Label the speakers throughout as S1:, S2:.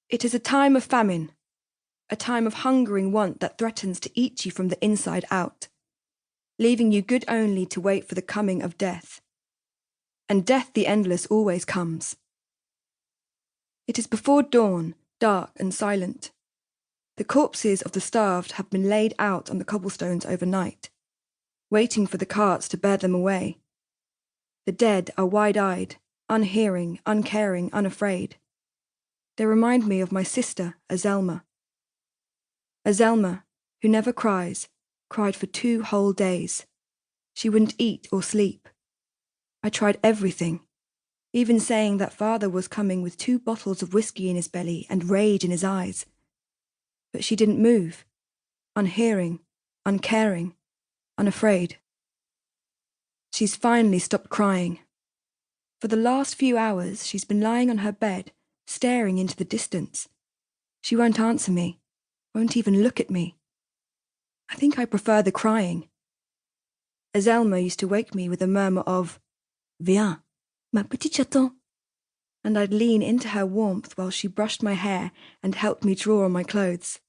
S1: It is a time of famine, a time of hungering want that threatens to eat you from the inside out, leaving you good only to wait for the coming of death. And death the endless always comes. It is before dawn, dark and silent. The corpses of the starved have been laid out on the cobblestones overnight, waiting for the carts to bear them away. The dead are wide-eyed, unhearing, uncaring, unafraid. They remind me of my sister, Azelma. Azelma, who never cries, cried for 2 whole days. She wouldn't eat or sleep. I tried everything, even saying that father was coming with 2 bottles of whiskey in his belly and rage in his eyes. But she didn't move, unhearing, uncaring, unafraid. She's finally stopped crying. For the last few hours, she's been lying on her bed, staring into the distance. She won't answer me, won't even look at me. I think I prefer the crying. Azelma used to wake me with a murmur of, "Viens, ma petite chaton," and I'd lean into her warmth while she brushed my hair and helped me draw on my clothes.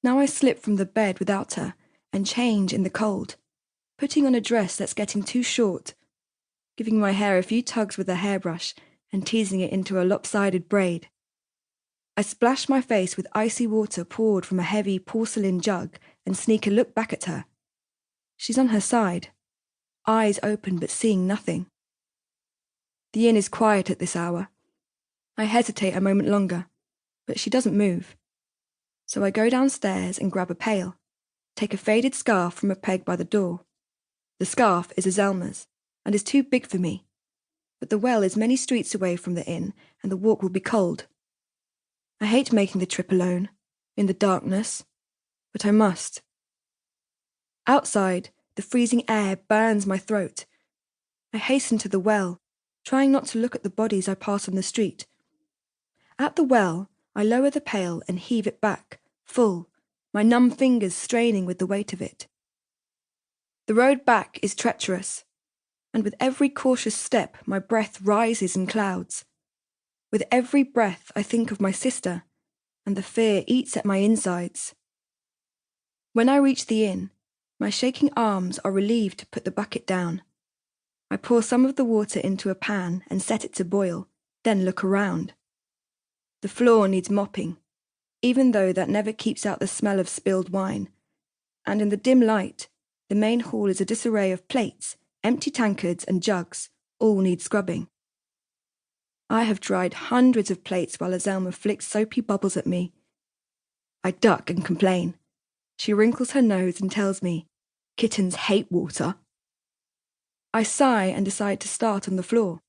S1: Now I slip from the bed without her and change in the cold, putting on a dress that's getting too short, giving my hair a few tugs with a hairbrush and teasing it into a lopsided braid. I splash my face with icy water poured from a heavy porcelain jug and sneak a look back at her. She's on her side, eyes open but seeing nothing. The inn is quiet at this hour. I hesitate a moment longer, but she doesn't move. So I go downstairs and grab a pail, take a faded scarf from a peg by the door. The scarf is Azelma's and is too big for me, but the well is many streets away from the inn and the walk will be cold. I hate making the trip alone, in the darkness, but I must. Outside, the freezing air burns my throat. I hasten to the well, trying not to look at the bodies I pass on the street. At the well, I lower the pail and heave it back, full, my numb fingers straining with the weight of it. The road back is treacherous, and with every cautious step my breath rises in clouds. With every breath I think of my sister, and the fear eats at my insides. When I reach the inn, my shaking arms are relieved to put the bucket down. I pour some of the water into a pan and set it to boil, then look around. The floor needs mopping, even though that never keeps out the smell of spilled wine, and in the dim light, the main hall is a disarray of plates, empty tankards and jugs, all need scrubbing. I have dried hundreds of plates while Azelma flicks soapy bubbles at me. I duck and complain. She wrinkles her nose and tells me, "Kittens hate water." I sigh and decide to start on the floor.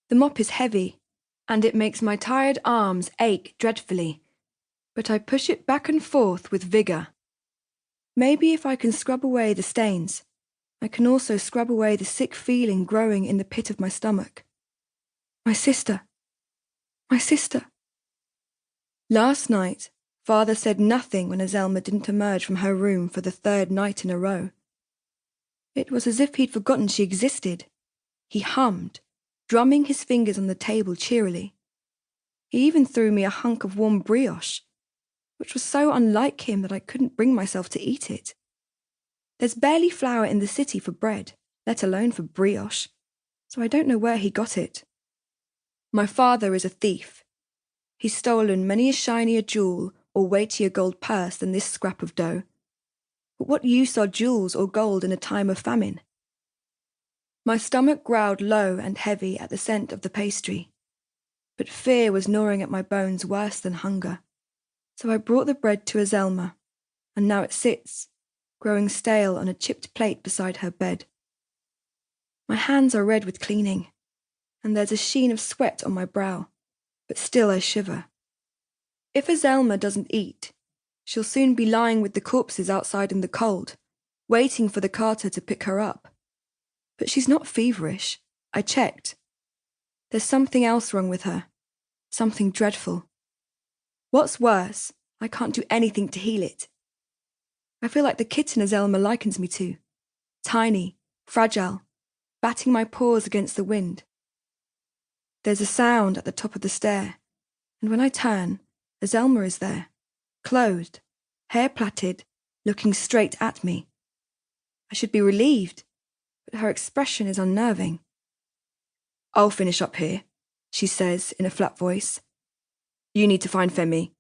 S1: The mop is heavy, and it makes my tired arms ache dreadfully, but I push it back and forth with vigour. Maybe if I can scrub away the stains, I can also scrub away the sick feeling growing in the pit of my stomach. My sister. My sister. Last night, father said nothing when Azelma didn't emerge from her room for the 3rd night in a row. It was as if he'd forgotten she existed. He hummed, drumming his fingers on the table cheerily. He even threw me a hunk of warm brioche, which was so unlike him that I couldn't bring myself to eat it. There's barely flour in the city for bread, let alone for brioche, so I don't know where he got it. My father is a thief. He's stolen many a shinier jewel or weightier gold purse than this scrap of dough. But what use are jewels or gold in a time of famine? My stomach growled low and heavy at the scent of the pastry, but fear was gnawing at my bones worse than hunger. So I brought the bread to Azelma, and now it sits, growing stale on a chipped plate beside her bed. My hands are red with cleaning, and there's a sheen of sweat on my brow, but still I shiver. If Azelma doesn't eat, she'll soon be lying with the corpses outside in the cold, waiting for the carter to pick her up. But she's not feverish. I checked. There's something else wrong with her, something dreadful. What's worse, I can't do anything to heal it. I feel like the kitten Azelma likens me to, tiny, fragile, batting my paws against the wind. There's a sound at the top of the stair, And when I turn, Azelma is there, clothed, hair plaited, looking straight at me. I should be relieved, but her expression is unnerving. "I'll finish up here," she says in a flat voice. "You need to find Femi.